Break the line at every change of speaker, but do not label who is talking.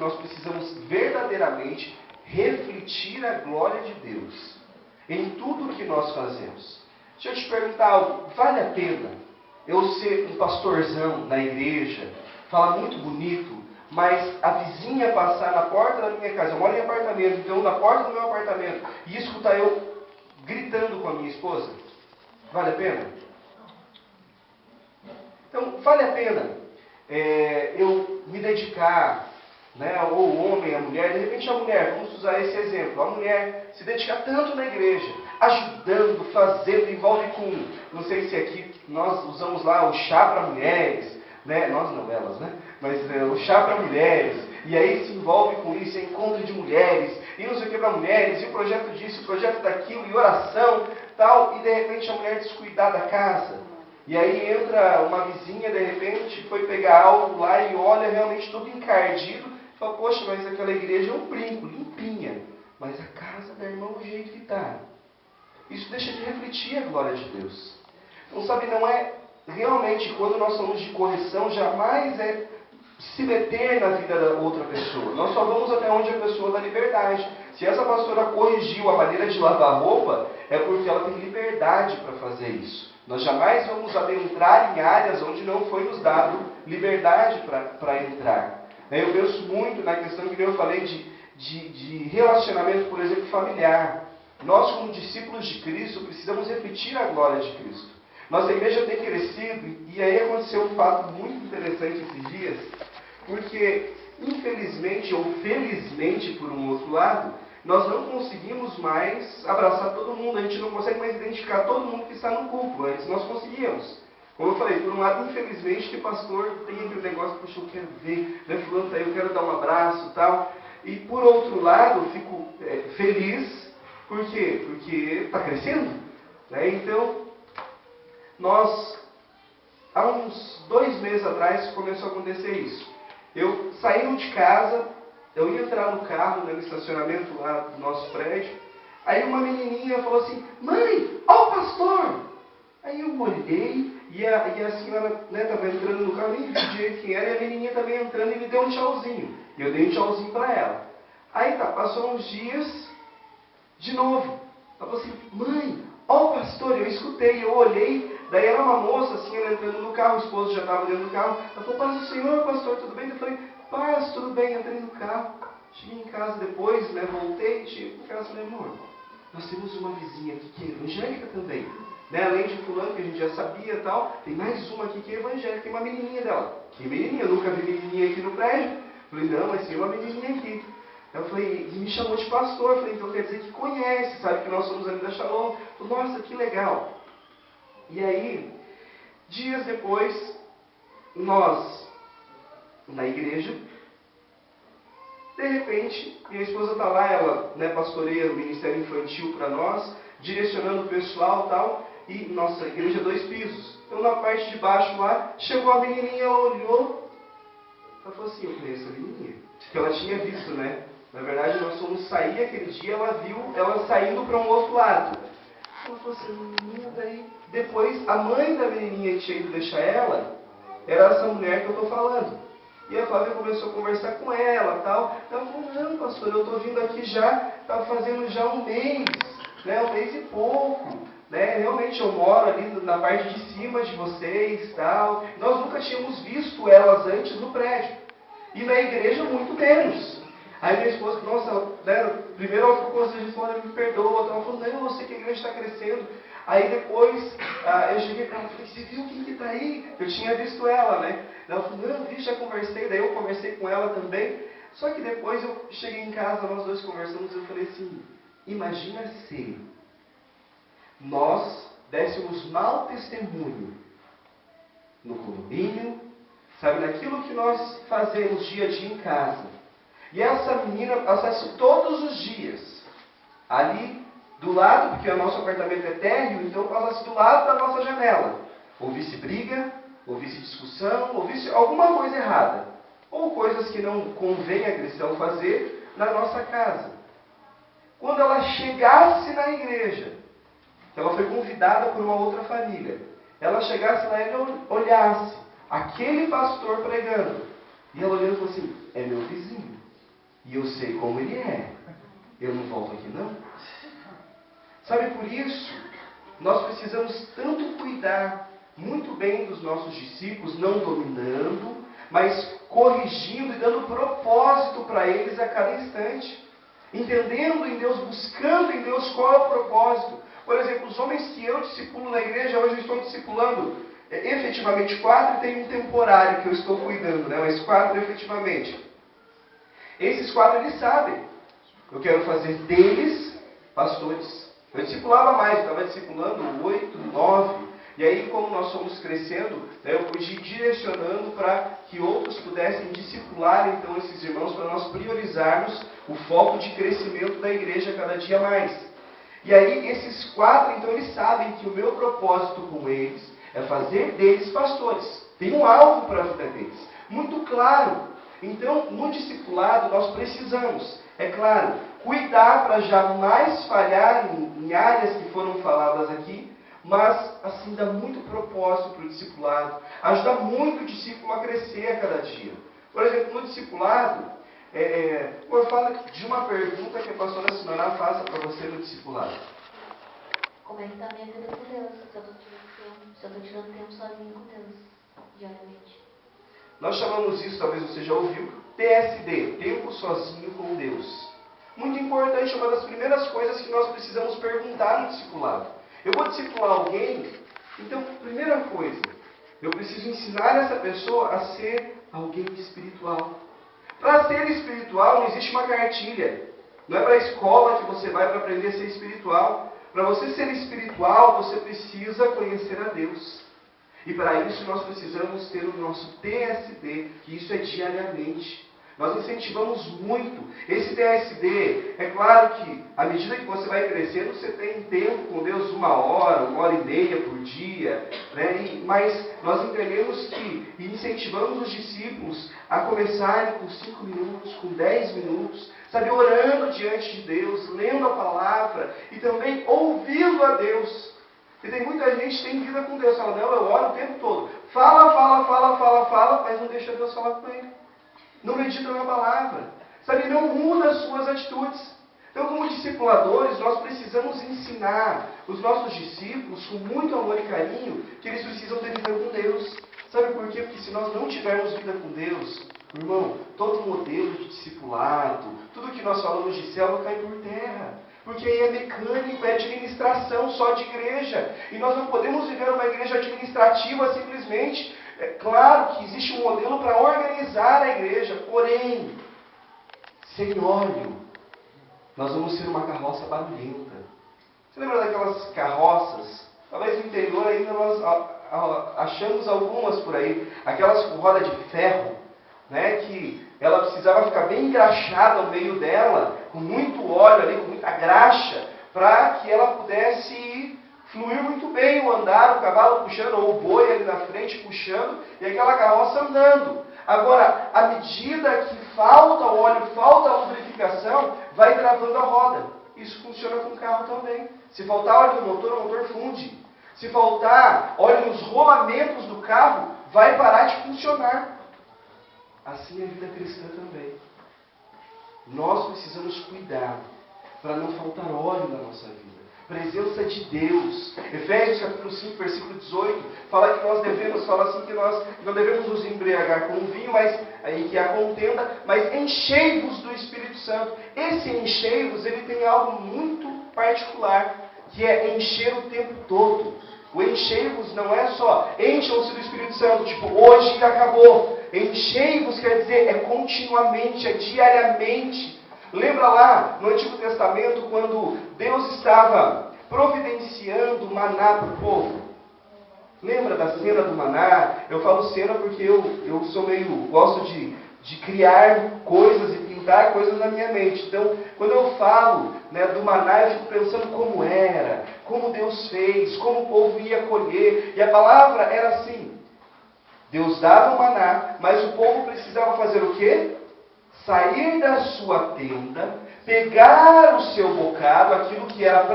nós precisamos verdadeiramente refletir a glória de Deus em tudo que nós fazemos. Deixa eu te perguntar algo, vale a pena eu ser um pastorzão na igreja, falar muito bonito, mas a vizinha passar na porta da minha casa, eu moro em apartamento, então na porta do meu apartamento, e escutar eu gritando com a minha esposa? Vale a pena? Então, vale a pena eu me dedicar, né, ou o homem, a mulher, de repente a mulher, vamos usar esse exemplo, a mulher se dedicar tanto na igreja, ajudando, fazendo, envolve com, não sei se aqui nós usamos lá o chá para mulheres, né, nós não, elas, né, mas o chá para mulheres, e aí se envolve com isso, é encontro de mulheres, e não sei o que para mulheres, e o projeto disso, o projeto daquilo, e oração, tal, e de repente a mulher descuidar da casa. E aí entra uma vizinha, de repente, foi pegar algo lá e olha realmente tudo encardido, e fala, poxa, mas aquela igreja é um brinco, limpinha, mas a casa da irmã do jeito que está. Isso deixa de refletir a glória de Deus. Então, sabe, não é realmente, quando nós falamos de correção, jamais é se meter na vida da outra pessoa. Nós só vamos até onde a pessoa dá liberdade. Se essa pastora corrigiu a maneira de lavar roupa, é porque ela tem liberdade para fazer isso. Nós jamais vamos adentrar em áreas onde não foi nos dado liberdade para entrar. Eu penso muito na questão que eu falei de relacionamento, por exemplo, familiar. Nós, como discípulos de Cristo, precisamos refletir a glória de Cristo. Nossa igreja tem crescido, e aí aconteceu um fato muito interessante esses dias, porque, infelizmente ou felizmente, por um outro lado, nós não conseguimos mais abraçar todo mundo, a gente não consegue mais identificar todo mundo que está no culto. Antes nós conseguíamos. Como eu falei, por um lado, infelizmente, que pastor tem aquele negócio, puxa, eu quero ver, né, fulano tá aí, eu quero dar um abraço e tal. E por outro lado, eu fico feliz, por quê? Porque está crescendo. Né? Então, nós, há uns 2 meses atrás, começou a acontecer isso. Eu saindo de casa, eu ia entrar no carro, né, no estacionamento lá do nosso prédio, aí uma menininha falou assim, mãe, ó o pastor! Aí eu olhei, e a senhora estava entrando no carro, nem vi direito quem era, e a menininha também entrando e me deu um tchauzinho. E eu dei um tchauzinho para ela. Aí tá, passou uns dias, de novo. Ela falou assim, mãe, ó o pastor! Eu escutei, eu olhei, daí era uma moça, assim, ela entrando no carro, o esposo já estava dentro do carro. Ela falou, paz do Senhor, pastor, tudo bem? Eu falei, paz, tudo bem, entrei no carro. Cheguei em casa depois, né, voltei, cheguei em casa e falei, amor, nós temos uma vizinha aqui que é evangélica também. Né, além de fulano, que a gente já sabia e tal, tem mais uma aqui que é evangélica, tem uma menininha dela. Que menininha? Eu nunca vi menininha aqui no prédio. Falei, não, mas tem uma menininha aqui. Eu falei, e me chamou de pastor. Eu falei, então quer dizer que conhece, sabe que nós somos ali da Shalom. Eu falei, nossa, que legal. E aí, dias depois, nós, na igreja, de repente, minha esposa está lá, ela, né, pastoreia o ministério infantil para nós, direcionando o pessoal e tal, e nossa igreja 2 pisos. Então na parte de baixo lá, chegou a menininha, ela olhou, ela falou assim, eu conheço a menininha, que ela tinha visto, né? Na verdade, nós fomos sair aquele dia, ela viu ela saindo para um outro lado. Ela falou assim, menininha, daí... Depois, a mãe da menininha que tinha ido deixar ela, era essa mulher que eu estou falando. E a Flávia começou a conversar com ela, tal. Ela falou, não, pastor, eu estou vindo aqui já, está fazendo já 1 mês, né, 1 mês e pouco. Né? Realmente eu moro ali na parte de cima de vocês, tal. Nós nunca tínhamos visto elas antes no prédio. E na igreja, muito menos. Aí minha esposa, nossa, né, primeiro ela ficou assim, olha, me perdoa. Ela falou, não, eu sei que a igreja está crescendo. Aí depois, eu cheguei para ela e falei, você viu quem que está aí? Eu tinha visto ela, né? Ela falou, não, vi, já conversei. Daí eu conversei com ela também. Só que depois eu cheguei em casa, nós dois conversamos, e eu falei assim, imagina se nós dessemos mau testemunho no condomínio, sabe, naquilo que nós fazemos dia a dia em casa. E essa menina passasse todos os dias ali do lado, porque o nosso apartamento é térreo, então passasse do lado da nossa janela. Ouvisse briga, ouvisse discussão, ouvisse alguma coisa errada. Ou coisas que não convém a cristão fazer na nossa casa. Quando ela chegasse na igreja, ela foi convidada por uma outra família, ela chegasse lá e olhasse aquele pastor pregando, e ela olhando e falou assim, é meu vizinho. sei como ele é. Eu não volto aqui não. Sabe, por isso, nós precisamos tanto cuidar muito bem dos nossos discípulos, não dominando, mas corrigindo e dando propósito para eles a cada instante. Entendendo em Deus, buscando em Deus qual é o propósito. Por exemplo, os homens que eu discipulo na igreja, hoje eu estou discipulando efetivamente 4 e tem um temporário que eu estou cuidando, né? Mas 4 efetivamente. Esses 4 eles sabem. Eu quero fazer deles pastores. Eu discipulava mais, eu estava discipulando 8, 9. E aí, como nós fomos crescendo, né, eu pude ir direcionando para que outros pudessem discipular então esses irmãos, para nós priorizarmos o foco de crescimento da igreja cada dia mais. E aí, esses 4, então, eles sabem que o meu propósito com eles é fazer deles pastores. Tem um alvo para a vida deles, muito claro. Então, no discipulado, nós precisamos, é claro, cuidar para jamais falhar em áreas que foram faladas aqui, mas, assim, dá muito propósito para o discipulado. Ajuda muito o discípulo a crescer a cada dia. Por exemplo, no discipulado, eu falo de uma pergunta que a pastora Sinora faça para você no discipulado.
Como é que está a minha vida com Deus? Se eu estou tirando tempo sozinho com Deus, diariamente.
Nós chamamos isso, talvez você já ouviu, TSD, tempo sozinho com Deus. Muito importante, uma das primeiras coisas que nós precisamos perguntar no discipulado. Eu vou discipular alguém, então, primeira coisa, eu preciso ensinar essa pessoa a ser alguém espiritual. Para ser espiritual não existe uma cartilha. Não é para a escola que você vai para aprender a ser espiritual. Para você ser espiritual, você precisa conhecer a Deus. E para isso nós precisamos ter o nosso TSD, que isso é diariamente. Nós incentivamos muito esse TSD. É claro que, à medida que você vai crescendo, você tem tempo com Deus 1 hora, 1 hora e meia por dia. Né? Mas nós entendemos que e incentivamos os discípulos a começarem com 5 minutos, com 10 minutos, sabe, orando diante de Deus, lendo a palavra e também ouvindo a Deus. E tem muita gente que tem vida com Deus. Fala, não, eu oro o tempo todo. Fala, mas não deixa Deus falar com ele. Não medita na palavra. Sabe, não muda as suas atitudes. Então, como discipuladores, nós precisamos ensinar os nossos discípulos, com muito amor e carinho, que eles precisam ter vida com Deus. Sabe por quê? Porque se nós não tivermos vida com Deus, irmão, todo modelo de discipulado, tudo que nós falamos de céu vai cair por terra. Porque aí é mecânico, é administração só de igreja. E nós não podemos viver uma igreja administrativa simplesmente. É claro que existe um modelo para organizar a igreja, porém, sem óleo, nós vamos ser uma carroça barulhenta. Você lembra daquelas carroças? Talvez no interior ainda nós achamos algumas por aí. Aquelas com roda de ferro, né, que ela precisava ficar bem engraxada ao meio dela, com muito óleo ali, com muita graxa, para que ela pudesse fluir muito bem o andar, o cavalo puxando, ou o boi ali na frente puxando, e aquela carroça andando. Agora, à medida que falta o óleo, falta a lubrificação, vai travando a roda. Isso funciona com o carro também. Se faltar óleo no motor, o motor funde. Se faltar óleo nos rolamentos do carro, vai parar de funcionar. Assim é a vida cristã também. Nós precisamos cuidar para não faltar óleo na nossa vida. Presença de Deus. Efésios capítulo 5, versículo 18, fala que nós devemos, fala assim que nós não devemos nos embriagar com vinho, mas aí que há contenda, mas enchei-vos do Espírito Santo. Esse enchei-vos, ele tem algo muito particular, que é encher o tempo todo. O enchei-vos não é só encham-se do Espírito Santo, tipo, hoje acabou. Enchei-vos quer dizer, é continuamente, é diariamente. Lembra lá no Antigo Testamento, quando Deus estava providenciando maná para o povo? Lembra da cena do maná? Eu falo cena porque eu sou gosto de criar coisas e pintar coisas na minha mente. Então, quando eu falo, né, do maná, eu fico pensando como era, como Deus fez, como o povo ia colher. E a palavra era assim: Deus dava o maná, mas o povo precisava fazer o quê? Sair da sua tenda, pegar o seu bocado, aquilo que era para